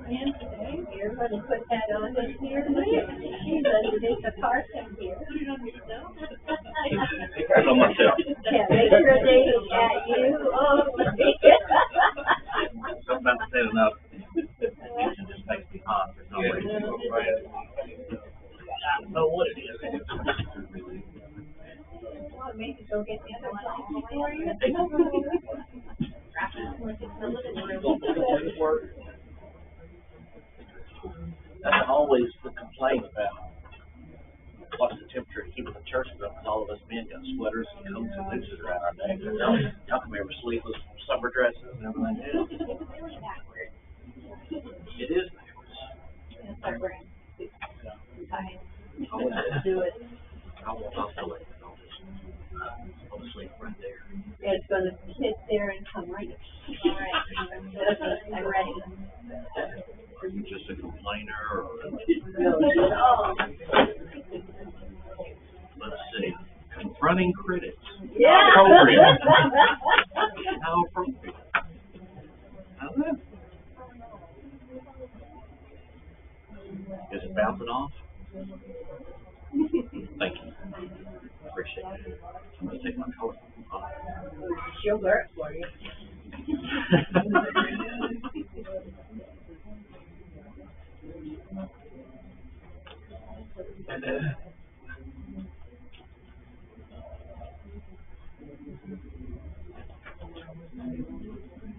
And today, you're going to put that on this here. Look at me. She's underneath the parking here. That's on myself. Yeah, make sure they at you. Oh, Sometimes I said enough. It just makes me hot for some reason. I don't know what it is. well, maybe go get the other one for you. That's always the complaint about what's the temperature to keep the churches up, because all of us men got sweaters and coats and nooses around our necks. Y'all come here with sleeveless summer dresses and everything else. It is backwards. Do it. I'll do it. I'll just sleep right there. It's going to hit there and come right. All right. I'm ready. Are you just a complainer, or? Oh. Let's see. Confronting critics. Yeah. How appropriate. How appropriate. Is it bouncing off? Thank you. Appreciate it. I'm going to take my coat off. She'll wear it for you.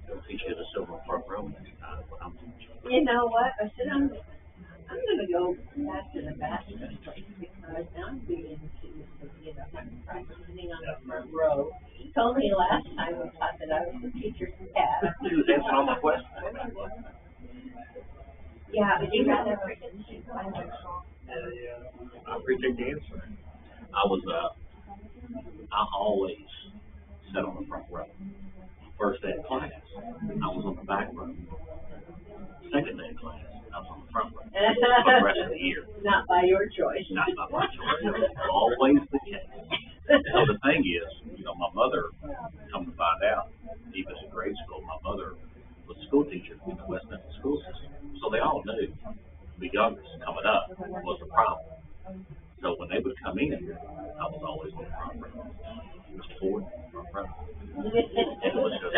They'll teach you the silver front row next time when I'm teaching. You know what? I said I'm going to go back to the bachelor's place because I'm beginning to, practicing on the front row. He told me last time we talked that I was the teacher's cat. He was answering all my questions. Yeah, but you got that freaking I appreciate the answer. I always sat on the front row. First day of class, I was on the back row. Second day of class, I was on the front row. For the rest of the year. Not by your choice. Not by my choice. It was always the case. So the thing is, my mother, come to find out, even in grade school, my mother was a school teacher in the West Memphis school system. So they all knew the youngest coming up was a problem. So when they would come in, I was always on the front row. It was fourth front row. It was just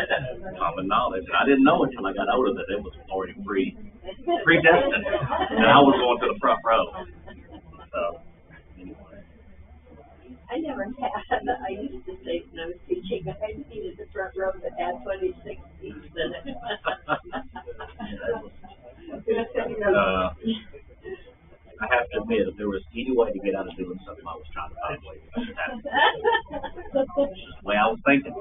common knowledge. I didn't know until I got older that it was already predestined. And I was going to the front row. So, anyway. I never had. I used to say when I was teaching, I needed the front row that had 26 seats in it. I have to admit, if there was any way to get out of doing something, I was trying to find a way to get out of it. That's just the way I was thinking,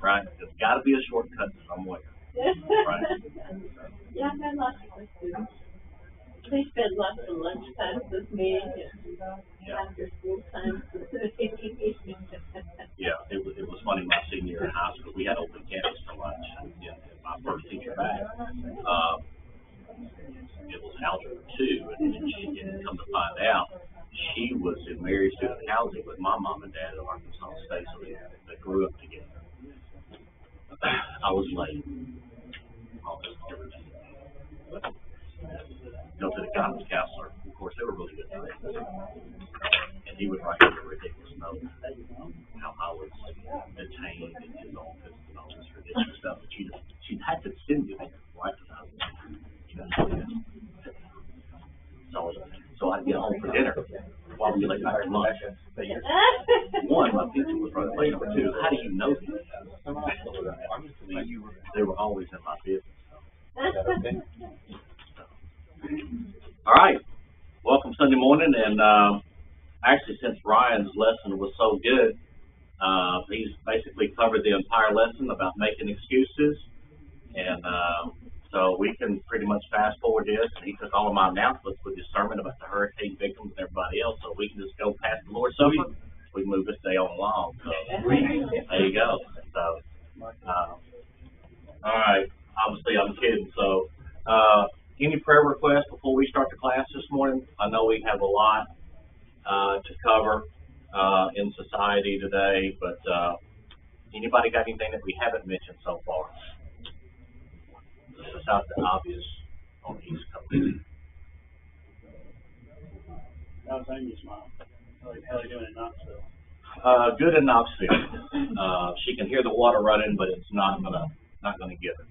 right? There's got to be a shortcut somewhere, right? Yeah, I had lots of students. They spent lots of lunch times with me and after school times with me. Yeah, it was funny. My senior year in high school, we had open campus for lunch. And my first teacher back, it was algebra 2, and she didn't come to find out she was in married student housing with my mom and dad at Arkansas State, so they grew up together. I was late. Almost everything. Go to the guidance counselor. Of course, they were really good friends. And he would write me a ridiculous note how I was detained in his office and all this ridiculous stuff. But she'd had to send it, right? So I'd get home for dinner while we like back to lunch. One, my teacher was running late. Number two, how do you know this? They were always in my business. All right. Welcome Sunday morning. And actually, since Ryan's lesson was so good, he's basically covered the entire lesson about making excuses. And So we can pretty much fast forward this. And he took all of my announcements with his sermon about the hurricane victims and everybody else, so we can just go past the Lord's Supper. We can move this day on along. So there you go. So, all right. Obviously, I'm kidding. So, any prayer requests before we start the class this morning? I know we have a lot to cover in society today, but anybody got anything that we haven't mentioned so far? Without the obvious on the East Coast. How's Amy's mom? How are you doing in Knoxville? Good in Knoxville. She can hear the water running, but it's not gonna get her.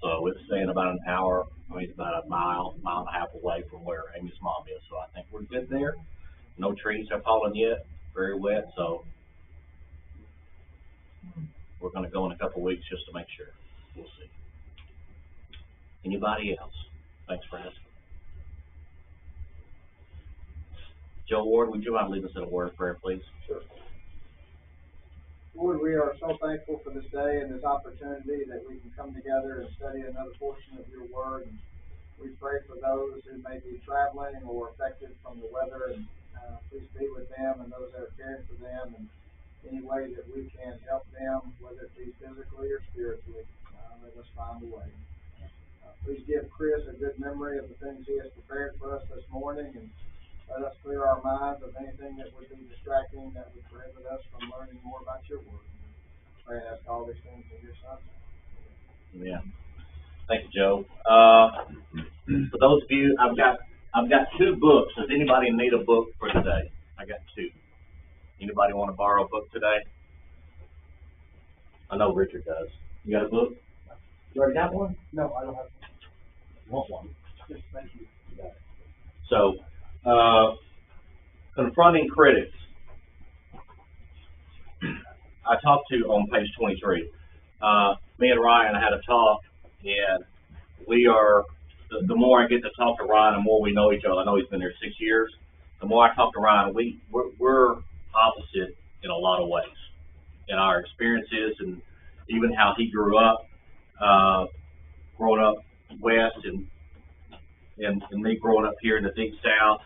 So it's staying about an hour. I mean, it's about a mile and a half away from where Amy's mom is. So I think we're good there. No trees have fallen yet. Very wet, so we're gonna go in a couple weeks just to make sure. We'll see. Anybody else? Thanks for asking. Joe Ward, would you mind leading us in a word of prayer, please? Sure. Lord, we are so thankful for this day and this opportunity that we can come together and study another portion of your word. And we pray for those who may be traveling or affected from the weather, and please be with them and those that are caring for them, and any way that we can help them, whether it be physically or spiritually. Let us find a way. Please give Chris a good memory of the things he has prepared for us this morning, and let us clear our minds of anything that would be distracting, that would prohibit us from learning more about your word. Pray and ask all these things in your Son's name. Yeah. Thank you, Joe. For those of you, I've got 2 books. Does anybody need a book for today? I got 2. Anybody want to borrow a book today? I know Richard does. You got a book? You already got one? No, I don't have one. Want one? Yes, thank you. You got it. So, confronting critics. I talked to on page 23. Me and Ryan had a talk, and we are, the more I get to talk to Ryan, the more we know each other. I know he's been there 6 years. The more I talk to Ryan, we're opposite in a lot of ways, in our experiences and even how he grew up, growing up west, and me growing up here in the deep south.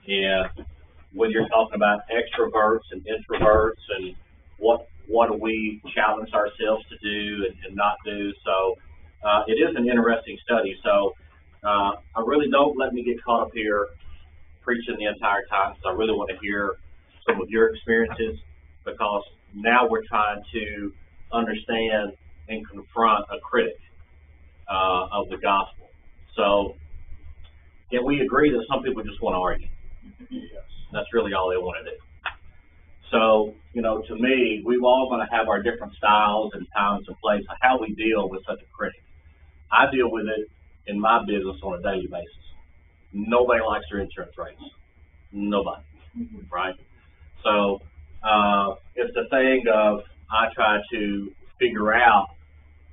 And when you're talking about extroverts and introverts and what do we challenge ourselves to do and not do. So it is an interesting study. So I really don't let me get caught up here preaching the entire time, because I really want to hear some of your experiences, because now we're trying to understand and confront a critic of the gospel. So can we agree that some people just want to argue? Yes. That's really all they want to do. So, to me, we're all going to have our different styles and times and places of how we deal with such a critic. I deal with it in my business on a daily basis. Nobody likes their insurance rates. Nobody. Right? So, it's the thing of I try to figure out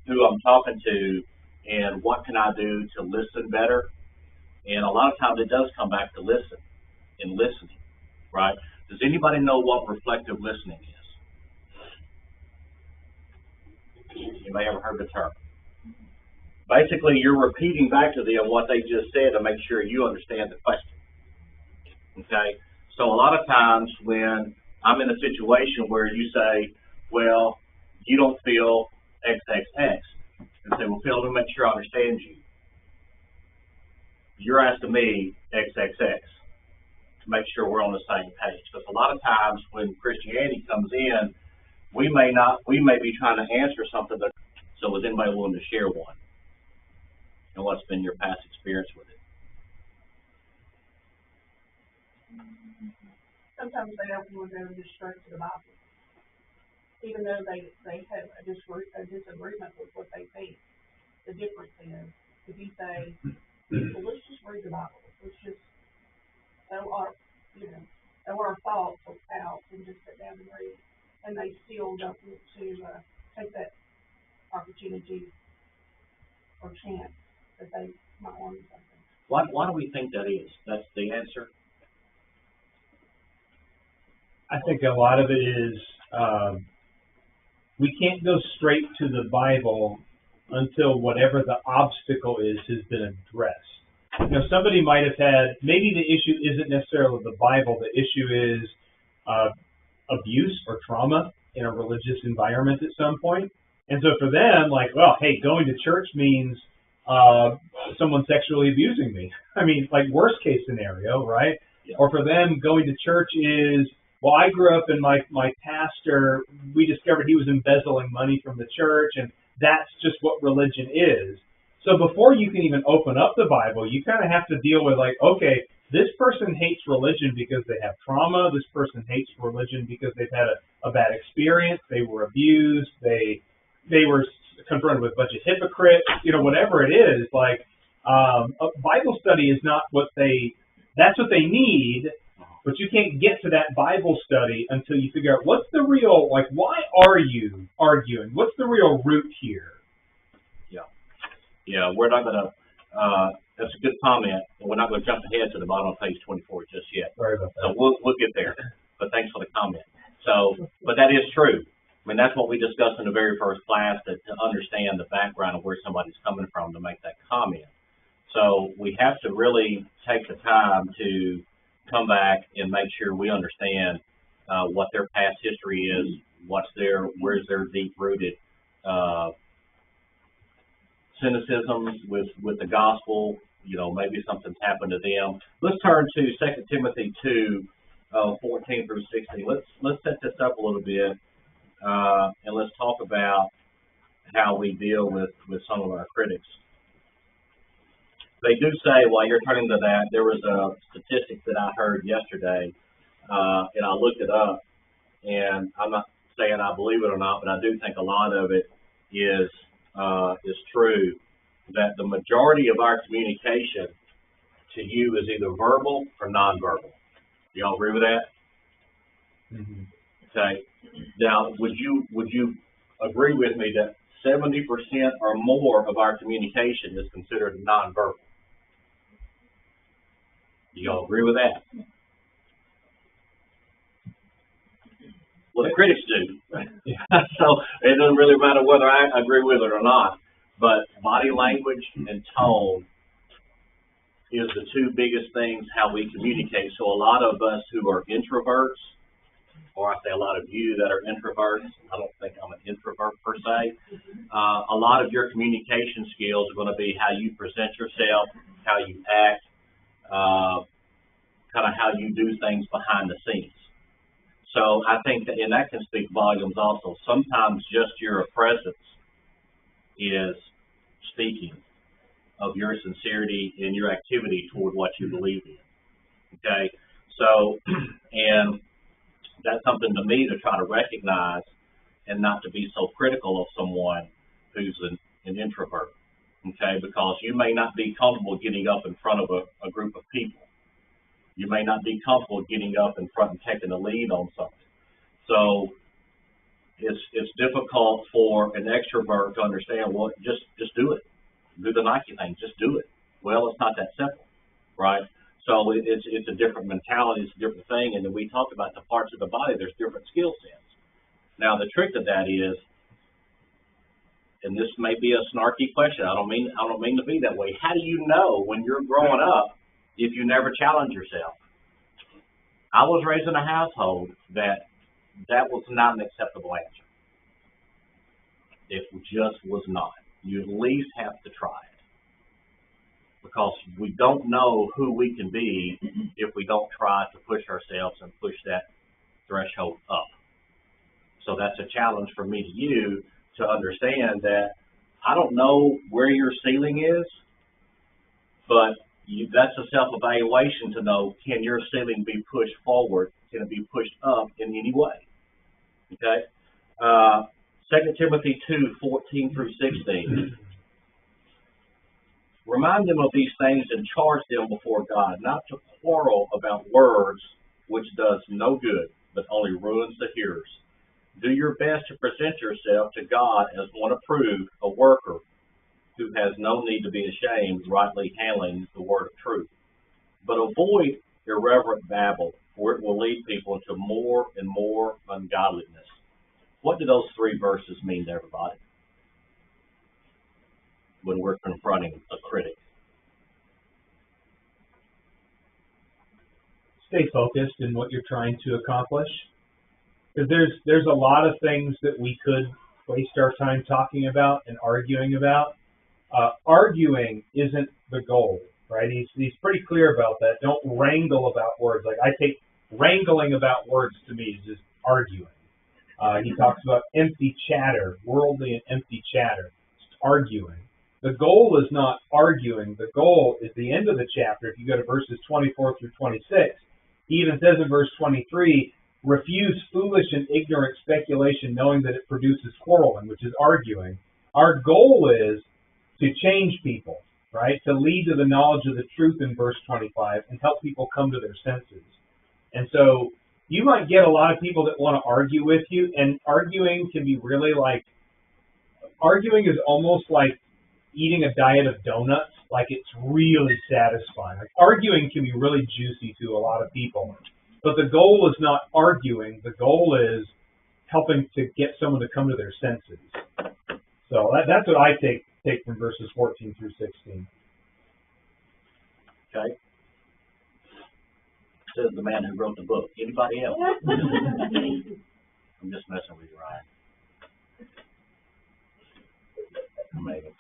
who I'm talking to and what can I do to listen better. And a lot of times it does come back to listen and listening, right? Does anybody know what reflective listening is? Anybody ever heard the term? Basically, you're repeating back to them what they just said to make sure you understand the question. Okay? So a lot of times when I'm in a situation where you say, well, you don't feel XXX, and say, well, Phil, let me make sure I understand you. You're asking me XXX to make sure we're on the same page. Because a lot of times when Christianity comes in, we may be trying to answer something that, so is anybody willing to share one? And what's been your past experience with it? Sometimes they don't want to go just straight to the Bible, even though they have a disagreement with what they think. The difference is, if you say, well, let's just read the Bible, let's just throw our thoughts out and just sit down and read, and they still don't want to take that opportunity or chance that they might learn something. Why do we think that is? That's the answer? I think a lot of it is we can't go straight to the Bible until whatever the obstacle is has been addressed. You know, somebody might have had, maybe the issue isn't necessarily the Bible, the issue is abuse or trauma in a religious environment at some point. And so for them, like, well, hey, going to church means someone sexually abusing me. I mean, like, worst case scenario, right? Yeah. Or for them, going to church is, well, I grew up and my pastor, we discovered he was embezzling money from the church, and that's just what religion is. So before you can even open up the Bible, you kind of have to deal with, like, okay, this person hates religion because they have trauma. This person hates religion because they've had a bad experience. They were abused. They were confronted with a bunch of hypocrites. You know, whatever it is, like, a Bible study is not that's what they need, but you can't get to that Bible study until you figure out what's the real, like, why are you arguing? What's the real root here? Yeah, we're not going to, that's a good comment, and we're not going to jump ahead to the bottom of page 24 just yet. Sorry about that. So we'll get there, but thanks for the comment. So, but that is true. I mean, that's what we discussed in the very first class, to understand the background of where somebody's coming from to make that comment. So we have to really take the time to come back and make sure we understand what their past history is, where's their deep-rooted cynicism with the gospel. You know, maybe something's happened to them. Let's turn to 2 Timothy 2, 14 through 16. Let's set this up a little bit, and let's talk about how we deal with some of our critics. They do say, while you're turning to that, there was a statistic that I heard yesterday, and I looked it up, and I'm not saying I believe it or not, but I do think a lot of it is true, that the majority of our communication to you is either verbal or nonverbal. Do y'all agree with that? Mm-hmm. Okay. Now, would you agree with me that 70% or more of our communication is considered nonverbal? Do y'all agree with that? Well, the critics do. So it doesn't really matter whether I agree with it or not. But body language and tone is the two biggest things how we communicate. So a lot of us who are introverts, or I say a lot of you that are introverts, I don't think I'm an introvert per se, a lot of your communication skills are going to be how you present yourself, how you act, kind of how you do things behind the scenes. So I think that, and that can speak volumes also. Sometimes just your presence is speaking of your sincerity and your activity toward what you believe in. Okay? So, and that's something to me to try to recognize and not to be so critical of someone who's an introvert. Okay? Because you may not be comfortable getting up in front of a group of people. You may not be comfortable getting up in front and taking the lead on something. So it's difficult for an extrovert to understand, well, just do it. Do the Nike thing, just do it. Well, it's not that simple, right? So it's a different mentality, it's a different thing, and then we talked about the parts of the body, there's different skill sets. Now the trick to that is, and this may be a snarky question, I don't mean to be that way. How do you know when you're growing up if you never challenge yourself? I was raised in a household that was not an acceptable answer. It just was not. You at least have to try it. Because we don't know who we can be if we don't try to push ourselves and push that threshold up. So that's a challenge for me to you to understand that I don't know where your ceiling is, but that's a self-evaluation to know, can your ceiling be pushed forward? Can it be pushed up in any way? Okay? 2 Timothy 2, 14 through 16. Remind them of these things and charge them before God, not to quarrel about words which does no good, but only ruins the hearers. Do your best to present yourself to God as one approved, a worker who has no need to be ashamed, rightly handling the word of truth. But avoid irreverent babble, for it will lead people into more and more ungodliness. What do those three verses mean to everybody? when we're confronting a critic? Stay focused in what you're trying to accomplish. Because there's a lot of things that we could waste our time talking about and arguing about. Arguing isn't the goal, right? He's pretty clear about that. Don't wrangle about words. Like, I take wrangling about words to me is just arguing. He talks about empty chatter, worldly and empty chatter. It's arguing. The goal is not arguing. The goal is the end of the chapter. If you go to verses 24 through 26, he even says in verse 23, refuse foolish and ignorant speculation, knowing that it produces quarreling, which is arguing. Our goal is to change people, right? To lead to the knowledge of the truth in verse 25 and help people come to their senses. And so you might get a lot of people that want to argue with you, and arguing can be really like, arguing is almost like eating a diet of donuts. Like, it's really satisfying. Like, arguing can be really juicy to a lot of people. But the goal is not arguing. The goal is helping to get someone to come to their senses. So that's what I take from verses 14 through 16. Okay. Says the man who wrote the book. Anybody else? I'm just messing with you, Ryan. Maybe.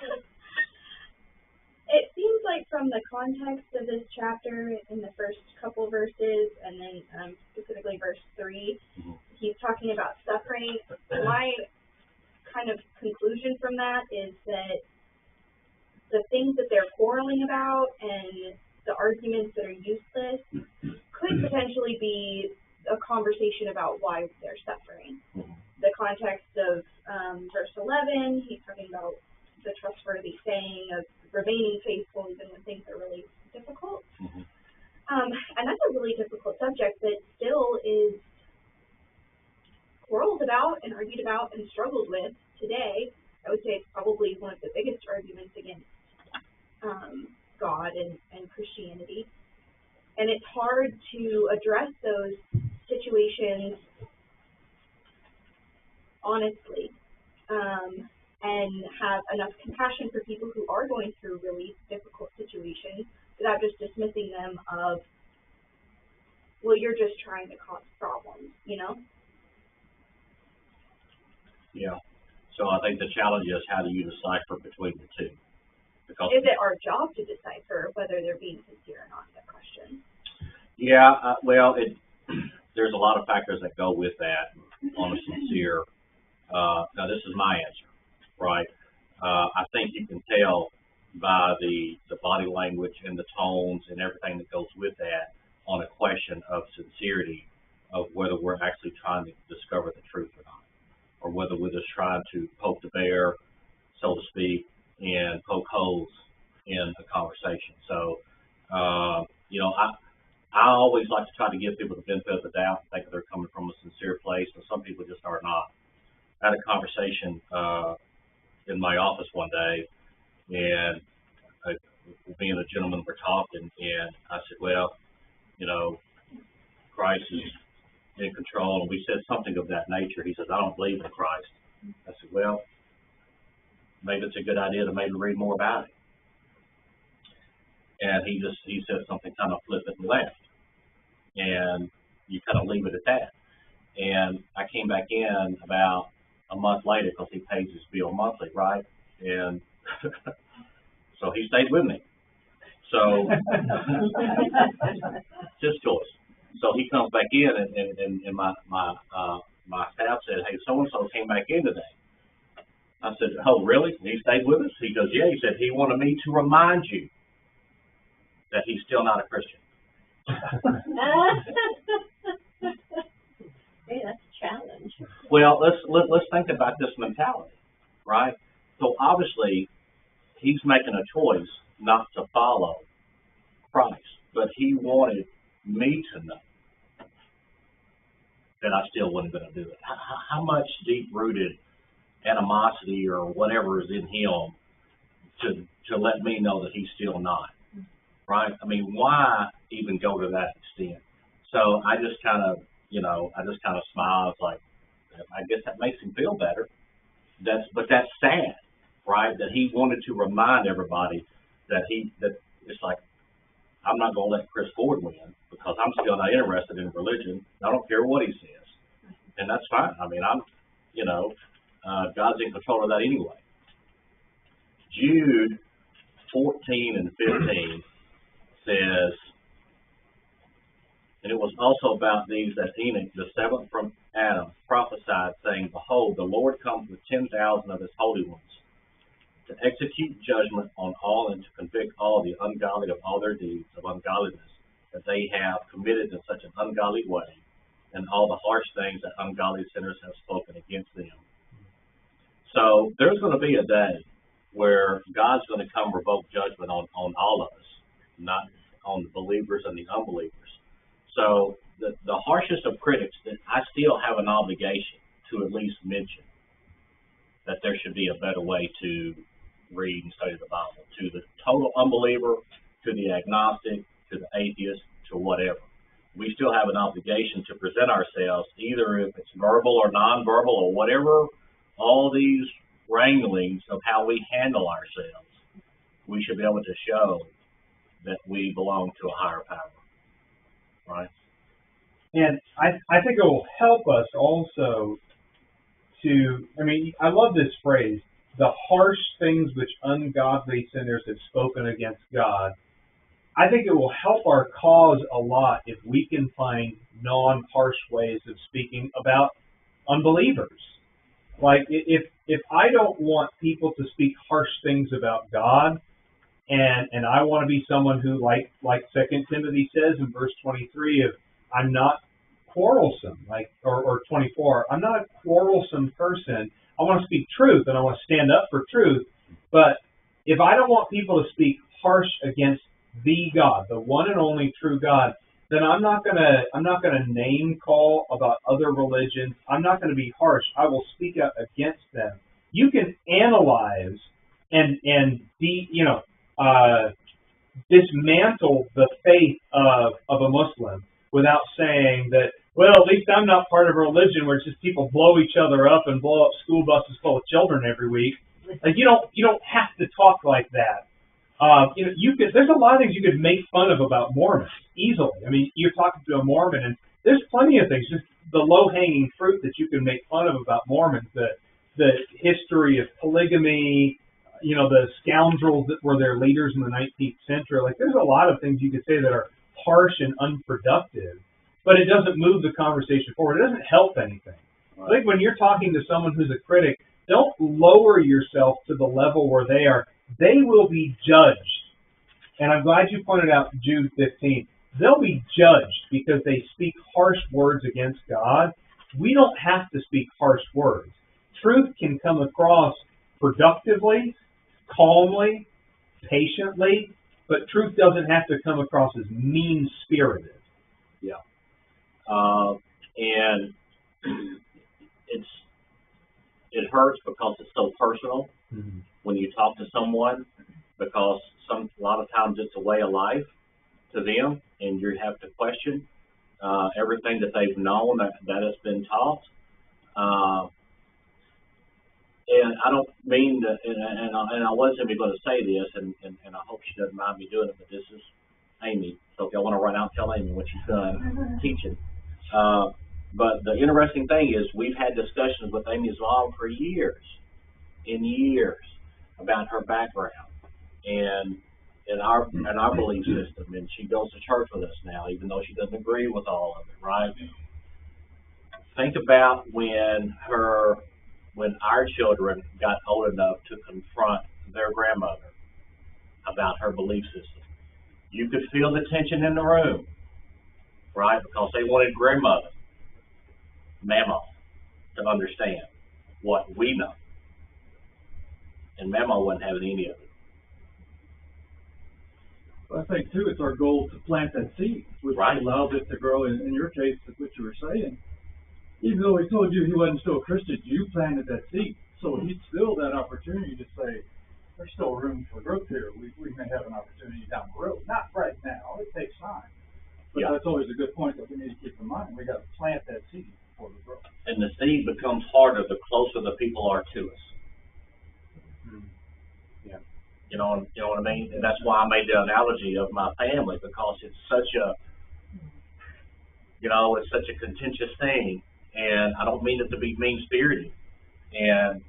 It seems like from the context of this chapter, in the first couple verses, and then specifically verse 3, he's talking about suffering. My kind of conclusion from that is that the things that they're quarreling about and the arguments that are useless could potentially be a conversation about why they're suffering. The context of verse 11, he's talking about the trustworthy saying of remaining faithful even when things are really difficult. And that's a really difficult subject that still is quarreled about and argued about and struggled with today. I would say it's probably one of the biggest arguments against God and Christianity. And it's hard to address those situations honestly and have enough compassion for people who are going through really difficult situations without just dismissing them of, well, you're just trying to cause problems, you know? Yeah. So I think the challenge is, how do you decipher between the two? Because is it our job to decipher whether they're being sincere or not? That question. Yeah. Well, there's a lot of factors that go with that on a sincere. Now, this is my answer, right? I think you can tell by the body language and the tones and everything that goes with that on a question of sincerity of whether we're actually trying to discover the truth or not, or whether we're just trying to poke the bear, so to speak, and poke holes in the conversation. So, you know, I always like to try to give people the benefit of the doubt, think that they're coming from a sincere place, but some people just are not. I had a conversation in my office one day, and me and a gentleman were talking, and I said, well, you know, Christ is in control, and we said something of that nature. He says, I don't believe in Christ. I said, well, maybe it's a good idea to maybe read more about it. And he said something kind of flippant and left. And you kind of leave it at that. And I came back in about a month later because he pays his bill monthly, right? And so he stayed with me. So just choice. So he comes back in, and my staff said, hey, so-and-so came back in today. I said, oh, really? And he stayed with us? He goes, yeah. He said he wanted me to remind you that he's still not a Christian. Hey, that's a challenge. Well, let's think about this mentality, right? So obviously, he's making a choice not to follow Christ, but he wanted me to know that I still wasn't going to do it. How much deep-rooted animosity or whatever is in him to let me know that he's still not, right? I mean, why even go to that extent? So I just kind of, smile. It's like, I guess that makes him feel better. But that's sad. right? That he wanted to remind everybody that it's like, I'm not going to let Chris Ford win because I'm still not interested in religion. I don't care what he says. And that's fine. I mean, God's in control of that anyway. Jude 14 and 15 says, and it was also about these that Enoch, the seventh from Adam, prophesied, saying, Behold, the Lord comes with 10,000 of his holy ones, to execute judgment on all and to convict all the ungodly of all their deeds of ungodliness that they have committed in such an ungodly way, and all the harsh things that ungodly sinners have spoken against them. So there's going to be a day where God's going to come revoke judgment on all of us, not on the believers and the unbelievers. So the harshest of critics, that I still have an obligation to at least mention that there should be a better way to read and study the Bible. To the total unbeliever, to the agnostic, to the atheist, to whatever. We still have an obligation to present ourselves, either if it's verbal or nonverbal or whatever, all these wranglings of how we handle ourselves. We should be able to show that we belong to a higher power. Right? And I think it will help us also to, I love this phrase, the harsh things which ungodly sinners have spoken against God. I think it will help our cause a lot if we can find non-harsh ways of speaking about unbelievers. Like, if I don't want people to speak harsh things about God, and I want to be someone who, like 2 Timothy says in verse 23, of I'm not quarrelsome, or 24, I'm not a quarrelsome person. I want to speak truth, and I want to stand up for truth. But if I don't want people to speak harsh against the God, the one and only true God, then I'm not gonna name call about other religions. I'm not going to be harsh. I will speak out against them. You can analyze and dismantle the faith of a Muslim without saying that, well, at least I'm not part of a religion where it's just people blow each other up and blow up school buses full of children every week. Like, you don't have to talk like that. There's a lot of things you could make fun of about Mormons easily. I mean, you're talking to a Mormon, and there's plenty of things, just the low-hanging fruit that you can make fun of about Mormons, the history of polygamy, the scoundrels that were their leaders in the 19th century. Like, there's a lot of things you could say that are harsh and unproductive, but it doesn't move the conversation forward. It doesn't help anything. Right. I think when you're talking to someone who's a critic, don't lower yourself to the level where they are. They will be judged. And I'm glad you pointed out Jude 15. They'll be judged because they speak harsh words against God. We don't have to speak harsh words. Truth can come across productively, calmly, patiently, but truth doesn't have to come across as mean-spirited. Yeah. And it hurts because it's so personal. Mm-hmm. When you talk to someone, because a lot of times it's a way of life to them, and you have to question everything that they've known that has been taught. And I don't mean that, and I wasn't even going to say this, and I hope she doesn't mind me doing it, but this is Amy. So if y'all want to run out, tell Amy what she's done teaching. But the interesting thing is we've had discussions with Amy's mom for years and years about her background and our belief system, and she goes to church with us now, even though she doesn't agree with all of it, right? Think about when our children got old enough to confront their grandmother about her belief system. You could feel the tension in the room, right? Because they wanted grandmother, Mama, to understand what we know. And Mama wasn't having any of it. Well, I think, too, it's our goal to plant that seed, which right. allows it to grow. In your case, what you were saying, even though he told you he wasn't still a Christian, you planted that seed. So he's still that opportunity to say, there's still room for growth here. We may have an opportunity down the road. Not right now. It takes time. But yeah. That's always a good point that we need to keep in mind. We got to plant that seed before we grow. And the seed becomes harder the closer the people are to us. Yeah. You know what I mean? And that's why I made the analogy of my family, because it's such a, it's such a contentious thing, and I don't mean it to be mean-spirited. And,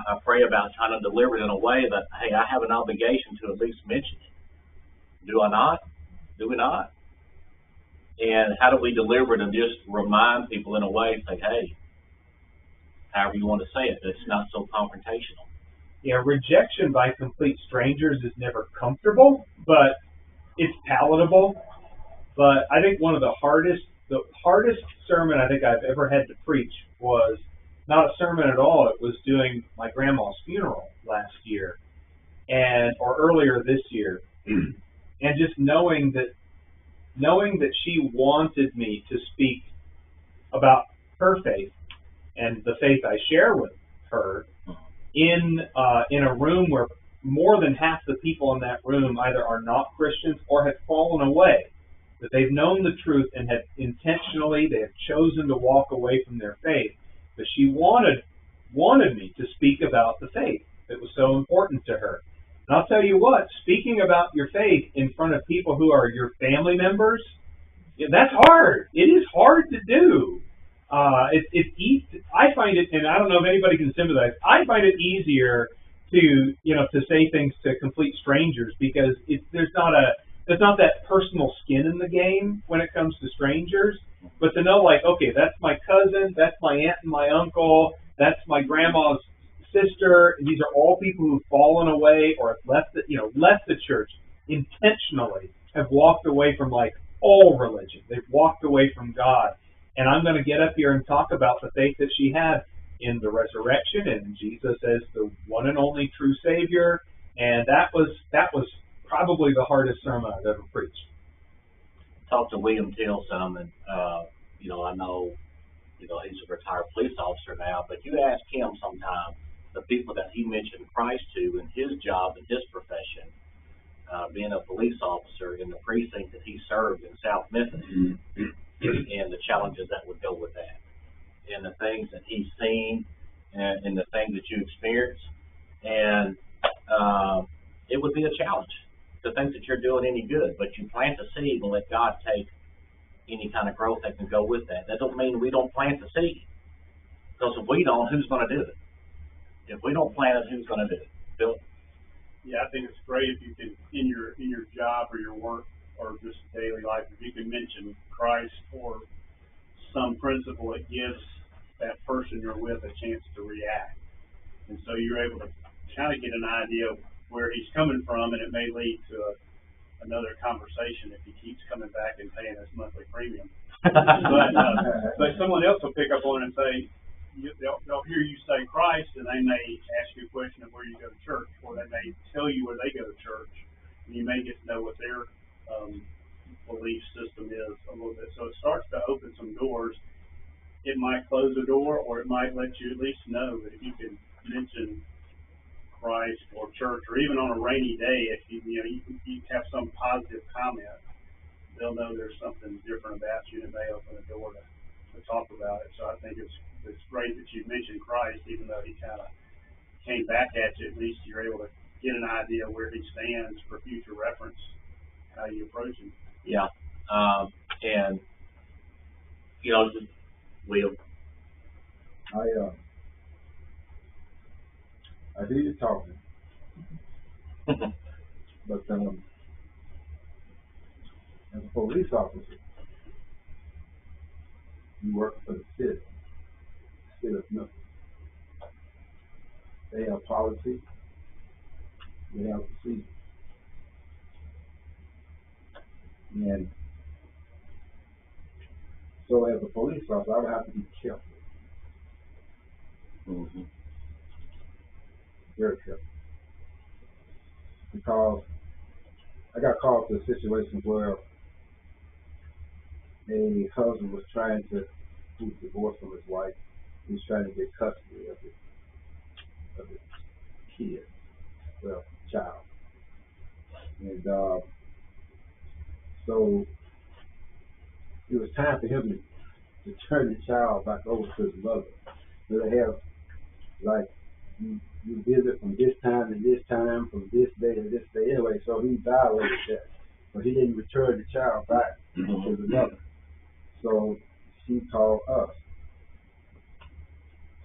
I pray about trying to deliver it in a way that, hey, I have an obligation to at least mention it. Do I not? Do we not? And how do we deliver it and just remind people in a way, say, hey, however you want to say it, that's not so confrontational. Yeah, rejection by complete strangers is never comfortable, but it's palatable. But I think one of the hardest sermon I think I've ever had to preach was not a sermon at all. It was doing my grandma's funeral last year, or earlier this year, and just knowing that she wanted me to speak about her faith and the faith I share with her in a room where more than half the people in that room either are not Christians or have fallen away, that they've known the truth and have they have chosen to walk away from their faith. But she wanted me to speak about the faith that was so important to her. And I'll tell you what, speaking about your faith in front of people who are your family members, that's hard. It is hard to do. I find it, and I don't know if anybody can sympathize, I find it easier to say things to complete strangers, because there's not that personal skin in the game when it comes to strangers. But to know, like, okay, that's my cousin, that's my aunt and my uncle, that's my grandma's sister, and these are all people who've fallen away or have left the church intentionally, have walked away from like all religion. They've walked away from God. And I'm going to get up here and talk about the faith that she had in the resurrection and Jesus as the one and only true Savior. And that was probably the hardest sermon I've ever preached. Talked to William Till some, and I know he's a retired police officer now, but you ask him sometime the people that he mentioned Christ to in his job and his profession, being a police officer in the precinct that he served in South Memphis, and the challenges that would go with that, and the things that he's seen, and the things that you experience, and it would be a challenge to think that you're doing any good, but you plant the seed and let God take any kind of growth that can go with that. That don't mean we don't plant the seed, because if we don't, who's going to do it? If we don't plant it, who's going to do it? Bill? Yeah, I think it's great if you can, in your job or your work or just daily life, if you can mention Christ or some principle that gives that person you're with a chance to react. And so you're able to kind of get an idea of where he's coming from, and it may lead to another conversation if he keeps coming back and paying his monthly premium. But someone else will pick up on it and say, they'll hear you say Christ, and they may ask you a question of where you go to church, or they may tell you where they go to church, and you may get to know what their belief system is a little bit. So it starts to open some doors. It might close a door, or it might let you at least know that if you can mention Christ or church, or even on a rainy day, if you have some positive comment, they'll know there's something different about you, and it may open a door to talk about it. So I think it's great that you mentioned Christ, even though he kind of came back at you. At least you're able to get an idea where he stands for future reference, how you approach him. Yeah, and Will. I hear you talking, but as a police officer, you work for the city of Memphis. They have policy, they have procedures, and so as a police officer, I would have to be careful. Mm-hmm. Very careful. Because I got called to a situation where a husband was trying to, who was divorced from his wife, he was trying to get custody of his kid, child. And so it was time for him to turn the child back over to his mother. So they have like you visit from this time to this time, from this day to this day. Anyway, so he violated that. But he didn't return the child back to the mother. So she called us.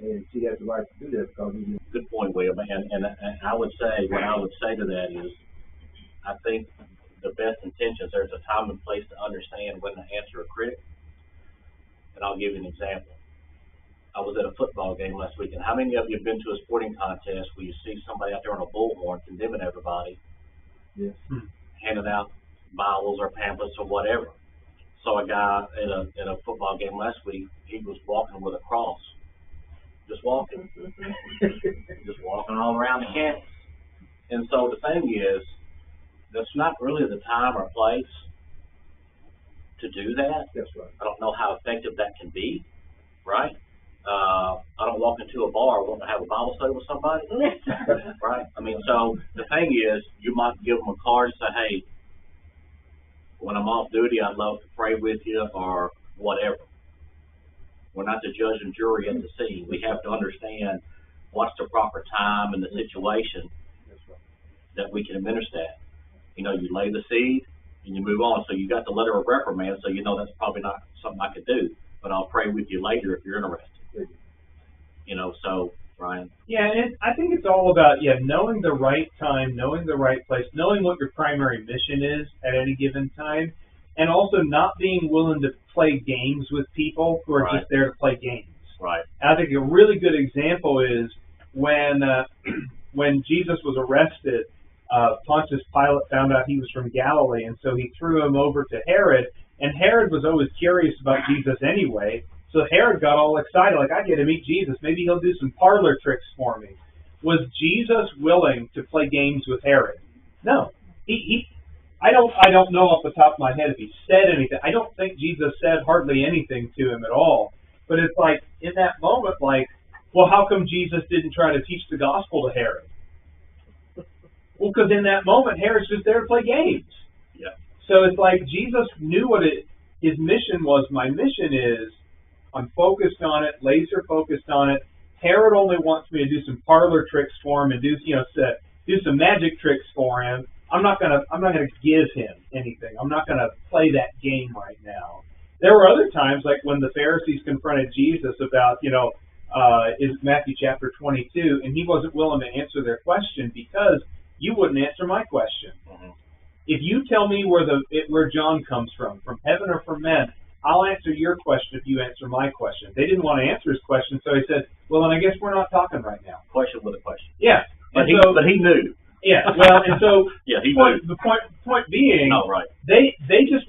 And she has the right to do that because he didn't. Good point, William. And I would say, what I would say to that is, I think the best intentions, there's a time and place to understand when to answer a critic. And I'll give you an example. I was at a football game last week, and how many of you have been to a sporting contest where you see somebody out there on a bullhorn condemning everybody, Yes. handing out Bibles or pamphlets or whatever? Saw a guy at a football game last week, he was walking with a cross. Just walking. Just walking all around the campus. And so the thing is, that's not really the time or place to do that. That's right. I don't know how effective that can be, right? I don't walk into a bar wanting to have a Bible study with somebody, right? I mean, so the thing is, you might give them a card and say, hey, when I'm off duty, I'd love to pray with you or whatever. We're not the judge and jury at the scene. We have to understand what's the proper time and the situation that we can administer that. You know, you lay the seed and you move on. So you got the letter of reprimand, so you know that's probably not something I could do. But I'll pray with you later if you're interested. You know, so, Ryan. Yeah, and I think it's all about, knowing the right time, knowing the right place, knowing what your primary mission is at any given time, and also not being willing to play games with people who are just there to play games. Right. And I think a really good example is when Jesus was arrested, Pontius Pilate found out he was from Galilee, and so he threw him over to Herod, and Herod was always curious about Jesus anyway, so Herod got all excited, like, I get to meet Jesus, maybe he'll do some parlor tricks for me. Was Jesus willing to play games with Herod? No. I don't know off the top of my head if he said anything. I don't think Jesus said hardly anything to him at all. But it's like, in that moment, like, well, how come Jesus didn't try to teach the gospel to Herod? Well, because in that moment, Herod's just there to play games. Yeah. So it's like Jesus knew what his mission was. My mission is, I'm focused on it, laser focused on it. Herod only wants me to do some parlor tricks for him and do some magic tricks for him. I'm not gonna give him anything. I'm not gonna play that game right now. There were other times, like when the Pharisees confronted Jesus about, is Matthew chapter 22, and he wasn't willing to answer their question because you wouldn't answer my question. Mm-hmm. If you tell me where John comes from heaven or from men, I'll answer your question if you answer my question. They didn't want to answer his question, so he said, well, then I guess we're not talking right now. Question with a question. Yeah. But he knew. Yeah, well, and so yeah, the point being, they just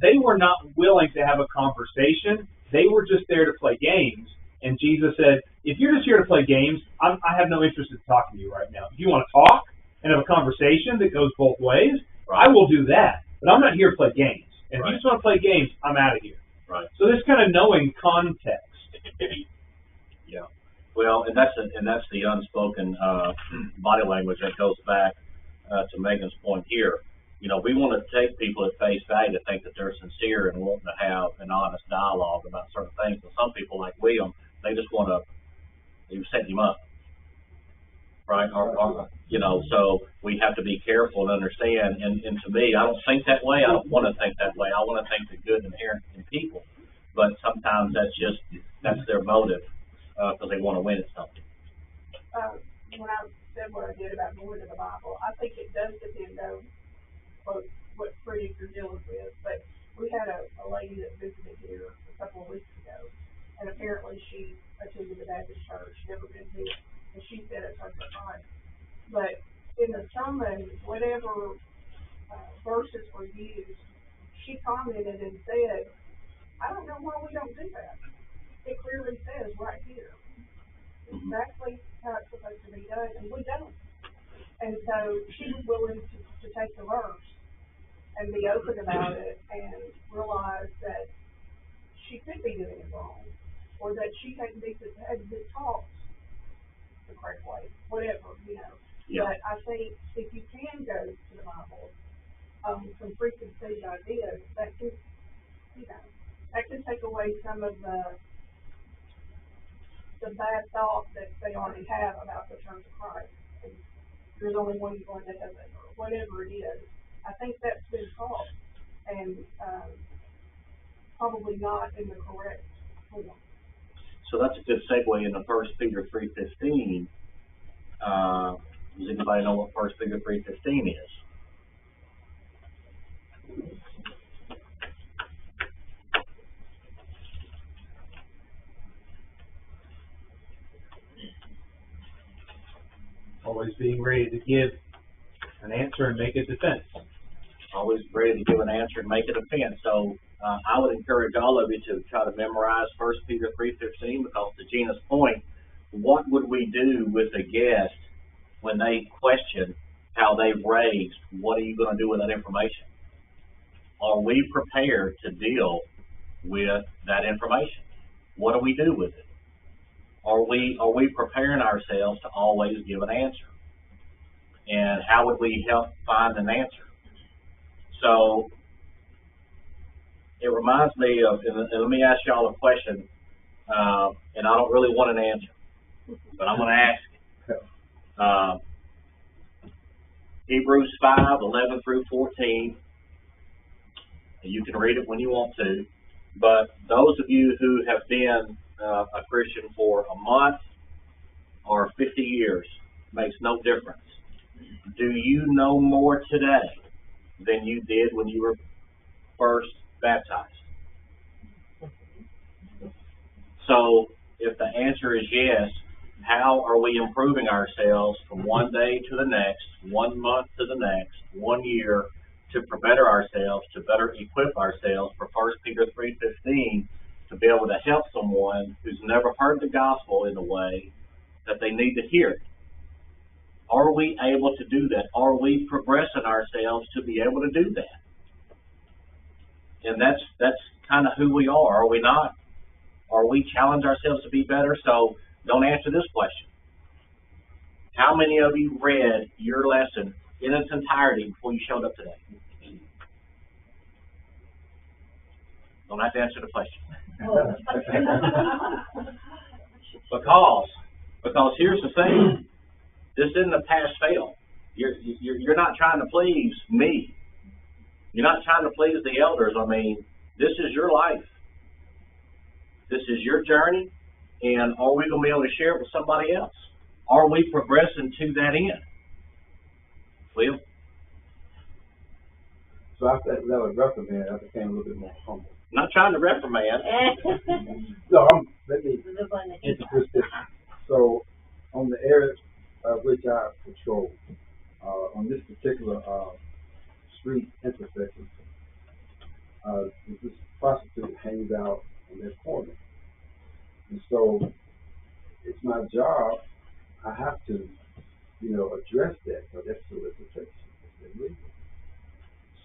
they were not willing to have a conversation. They were just there to play games. And Jesus said, if you're just here to play games, I have no interest in talking to you right now. If you want to talk and have a conversation that goes both ways, I will do that. But I'm not here to play games. And if you just want to play games, I'm out of here. Right. So there's kind of knowing context. Yeah. Well, and that's the unspoken body language that goes back to Megan's point here. You know, we want to take people at face value to think that they're sincere and wanting to have an honest dialogue about certain things. And some people, like William, they just want to set him up, right? Or so we have to be careful and understand. And to me, I don't think that way. I don't want to think that way. I want to think the good inherent in people. But sometimes that's their motive. Because they want to win at something. When I said what I did about going to the Bible, I think it does depend on what critic you're dealing with. But we had a lady that visited here a couple of weeks ago, and apparently she attended the Baptist church, never been here, and she said it's her fine. But in the sermon, whatever verses were used, she commented and said, I don't know why we don't do that. It clearly says right here exactly how it's supposed to be done, and we don't. And so she was willing to take the verse and be open about it and realize that she could be doing it wrong, or that she hadn't been taught the correct way, whatever, Yeah. But I think if you can go to the Bible, some preconceived ideas, that can take away some of the the bad thought that they already have about the terms of Christ. And there's only one going to heaven, or whatever it is. I think that's been taught, and probably not in the correct form. So that's a good segue into 1 Peter 3:15. Does anybody know what 1 Peter 3:15 is? Always being ready to give an answer and make a defense. Always ready to give an answer and make a defense. So I would encourage all of you to try to memorize 1 Peter 3:15, because to Gina's point, what would we do with a guest when they question how they've raised? What are you going to do with that information? Are we prepared to deal with that information? What do we do with it? Are we preparing ourselves to always give an answer? And how would we help find an answer? So it reminds me of, and let me ask y'all a question, and I don't really want an answer, but I'm going to ask it. Hebrews 5:11 through 14. You can read it when you want to, but those of you who have been a Christian for a month or 50 years, makes no difference. Do you know more today than you did when you were first baptized? So if the answer is yes, how are we improving ourselves from one day to the next, 1 month to the next, 1 year, to better ourselves, to better equip ourselves for 1 Peter 3:15, to be able to help someone who's never heard the gospel in a way that they need to hear it? Are we able to do that? Are we progressing ourselves to be able to do that? And that's kind of who we are we not? Are we challenge ourselves to be better? So don't answer this question. How many of you read your lesson in its entirety before you showed up today? Don't have to answer the question. Because here's the thing. This isn't a pass-fail. You're not trying to please me. You're not trying to please the elders. I mean, this is your life. This is your journey. And are we going to be able to share it with somebody else? Are we progressing to that end? Will? So after that level of reprimand, I became a little bit more humble. I'm not trying to reprimand. So let me introduce this. So on the area of which I patrol, on this particular street intersection, this prostitute hangs out in that corner. And so it's my job, I have to, address that, because that's solicitation. It's illegal.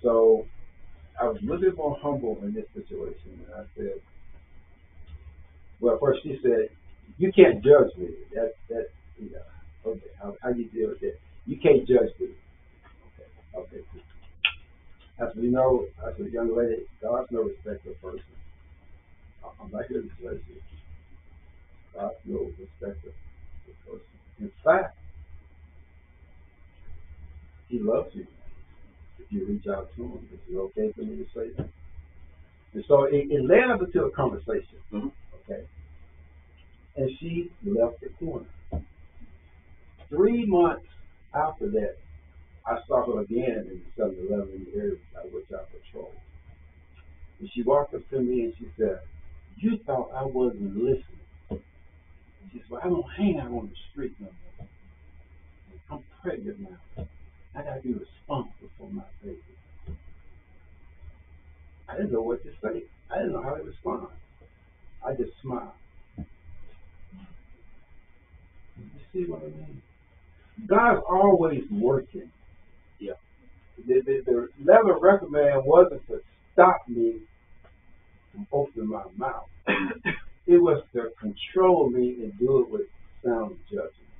So I was a little bit more humble in this situation, and I said, well, first she said, you can't judge me. Okay, how you deal with that? You can't judge me. Okay. I said, I said, young lady, God's no respecter of person. I'm not here to judge you. God's no respecter of person. In fact, He loves you. If you reach out to Him, is it okay for me to say that? And so it led us into a conversation. Mm-hmm. Okay. And she left the corner. 3 months after that, I saw her again in the 7-Eleven in the area which I patrolled. And she walked up to me and she said, you thought I wasn't listening. And she said, well, I don't hang out on the street no more. I'm pregnant now. I got to be responsible for my baby. I didn't know what to say. I didn't know how to respond. I just smiled. You see what I mean? God's always working. Yeah. The level of reprimand wasn't to stop me from opening my mouth. It was to control me and do it with sound judgment.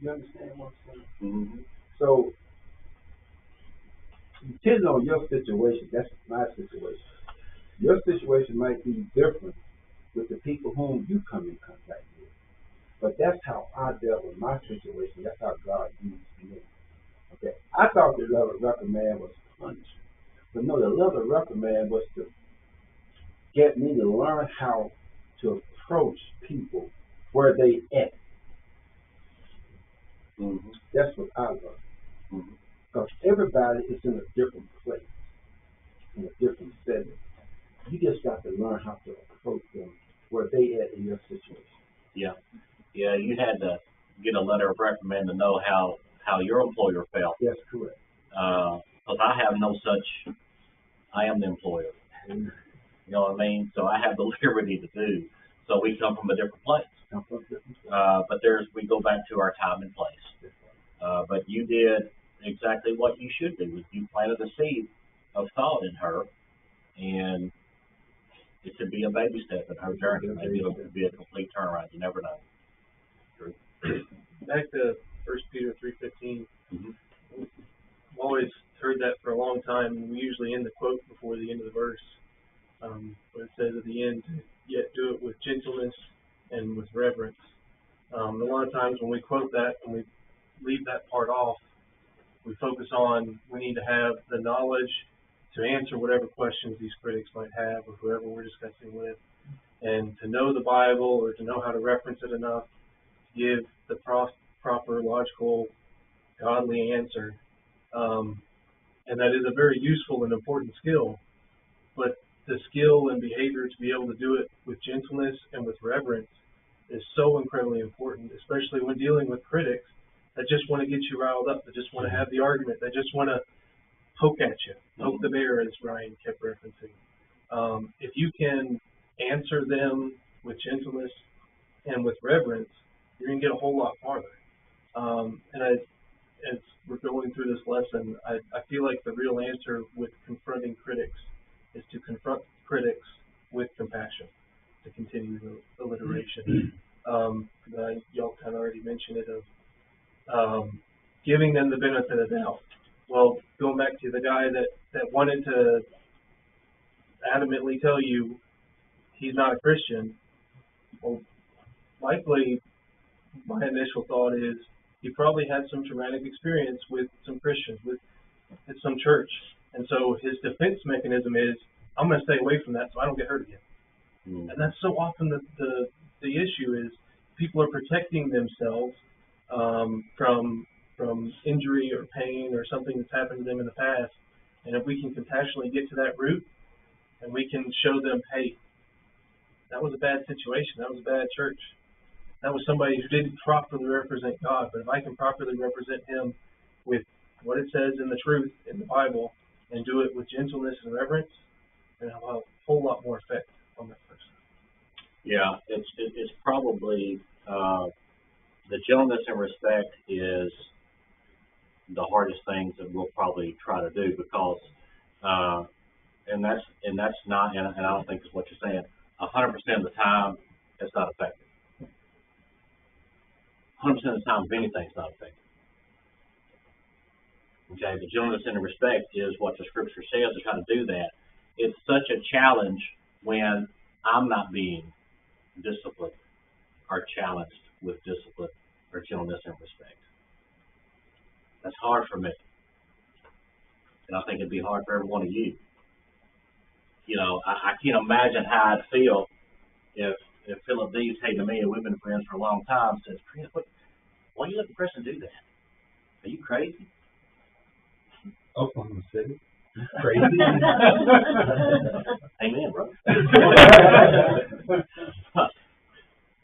You understand what I'm saying? Mm-hmm. So, depending on your situation, that's my situation. Your situation might be different with the people whom you come in contact with. But that's how I dealt with my situation. That's how God used me. Okay. I thought the love of reprimand was punishment. But no, the love of reprimand was to get me to learn how to approach people where they at. Mm-hmm. That's what I learned. Mm-hmm. Because everybody is in a different place, in a different setting. You just got to learn how to approach them where they at in your situation. Yeah. Yeah, you had to get a letter of reprimand to know how your employer felt. That's correct. Because I have no such, I am the employer. Mm-hmm. You know what I mean? So I have the liberty to do. So we come from a different place. But we go back to our time and place. But you did exactly what you should do. You planted a seed of thought in her, and it should be a baby step in her journey. Maybe it'll be a complete turnaround. You never know. True. Back to 1 Peter 3:15. Mm-hmm. I've always heard that for a long time. We usually end the quote before the end of the verse. But it says at the end, yet do it with gentleness and with reverence. A lot of times when we quote that and we leave that part off, we focus on we need to have the knowledge to answer whatever questions these critics might have or whoever we're discussing with, and to know the Bible or to know how to reference it enough to give the proper, logical, godly answer. And that is a very useful and important skill, but the skill and behavior to be able to do it with gentleness and with reverence is so incredibly important, especially when dealing with critics that just want to get you riled up, that just want to have the argument, that just want to poke at you, poke the bear, as Ryan kept referencing. If you can answer them with gentleness and with reverence, you're going to get a whole lot farther. And as we're going through this lesson, I feel like the real answer with confronting critics is to confront critics with compassion, to continue the alliteration. Y'all kind of already mentioned it, of giving them the benefit of the doubt. Well, going back to the guy that wanted to adamantly tell you he's not a Christian, well, likely my initial thought is he probably had some traumatic experience with some Christians, with some church. And so his defense mechanism is, I'm going to stay away from that so I don't get hurt again. Mm. And that's so often the issue is people are protecting themselves from injury or pain or something that's happened to them in the past. And if we can compassionately get to that root and we can show them, hey, that was a bad situation, that was a bad church, that was somebody who didn't properly represent God, but if I can properly represent him with what it says in the truth in the Bible and do it with gentleness and reverence, then I'll have a whole lot more effect on that person. Yeah, it's probably the gentleness and respect is the hardest things that we'll probably try to do, because and that's not, and I don't think it's what you're saying, 100% of the time it's not effective. 100% of the time, if anything, it's not effective. Okay, the gentleness and the respect is what the scripture says to try to do that. It's such a challenge when I'm not being disciplined or challenged with discipline or gentleness and respect. That's hard for me. And I think it'd be hard for every one of you. You know, I can't imagine how I'd feel if Philip Dees came to me, and we've been friends for a long time, says, Chris, why are you letting Preston do that? Are you crazy? Oklahoma City. Crazy. Amen, bro.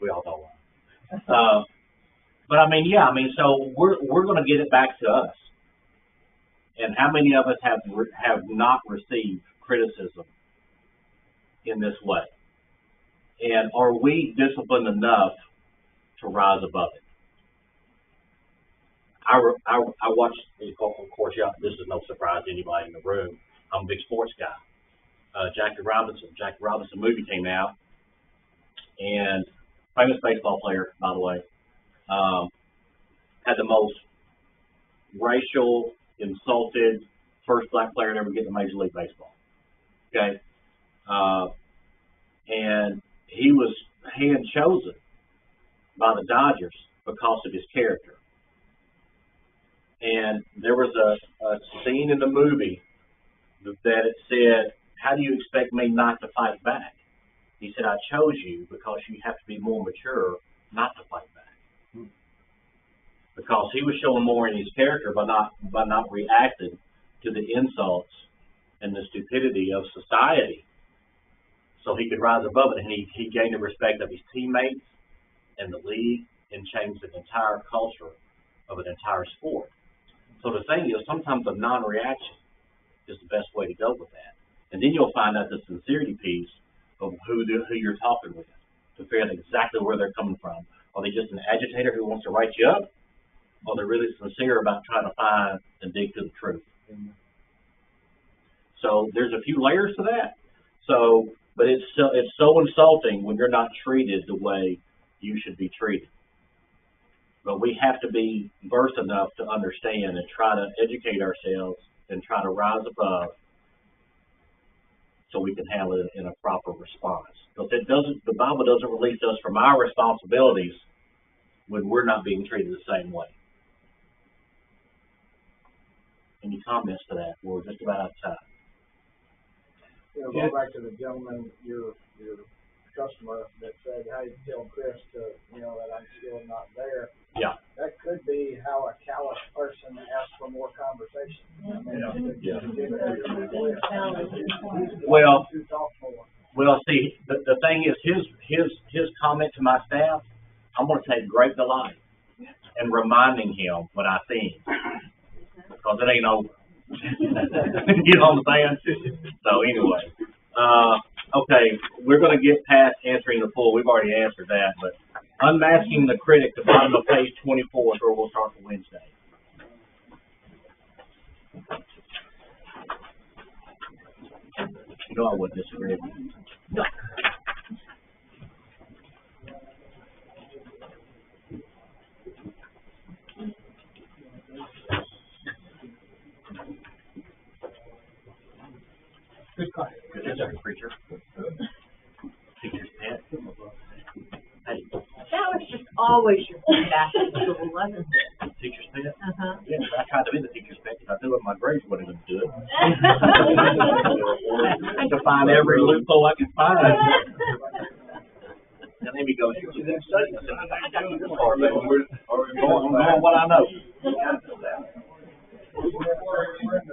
We all know why. But I mean, yeah, so we're going to get it back to us. And how many of us have not received criticism in this way? And are we disciplined enough to rise above it? I watched, of course, yeah, this is no surprise to anybody in the room. I'm a big sports guy. Jackie Robinson movie came out, and famous baseball player, by the way, had the most racial, insulted, first black player to ever get to Major League Baseball. Okay? And he was hand chosen by the Dodgers because of his character. And there was a scene in the movie that it said, how do you expect me not to fight back? He said, I chose you because you have to be more mature not to fight back. Because he was showing more in his character by not reacting to the insults and the stupidity of society. So he could rise above it, and he gained the respect of his teammates and the league and changed the entire culture of an entire sport. So the thing is, sometimes a non-reaction is the best way to go with that. And then you'll find out the sincerity piece of who you're talking with to figure out exactly where they're coming from. Are they just an agitator who wants to write you up? Or are they really sincere about trying to find and dig to the truth? So there's a few layers to that. So, but it's so insulting when you're not treated the way you should be treated. But we have to be versed enough to understand and try to educate ourselves and try to rise above so we can handle it in a proper response. Because the Bible doesn't release us from our responsibilities when we're not being treated the same way. Any comments to that? We're just about out of time. Going back to the gentleman, your customer that said, how you tell Chris that I'm still not there. Yeah. That could be how a callous person asks for more conversation. Well, see, the thing is, his comment to my staff, I'm going to take great delight in reminding him when I see him, because it ain't over. You know what I'm saying? So anyway, okay, we're going to get past answering the poll. We've already answered that, but unmasking the critic, the bottom of page 24 is where we'll start for Wednesday. You know I wouldn't disagree with you. No. Good call. Good answer, preacher. Teacher's pet. Hey, That was just always your feedback at school, wasn't it? teacher's pet? Uh-huh. Yes, I tried to be the teacher's pet. If I knew it, my grades wouldn't even do it. To find every loophole I can find. And then he goes, you didn't study. I said, I got you this far, but I'm going what I know.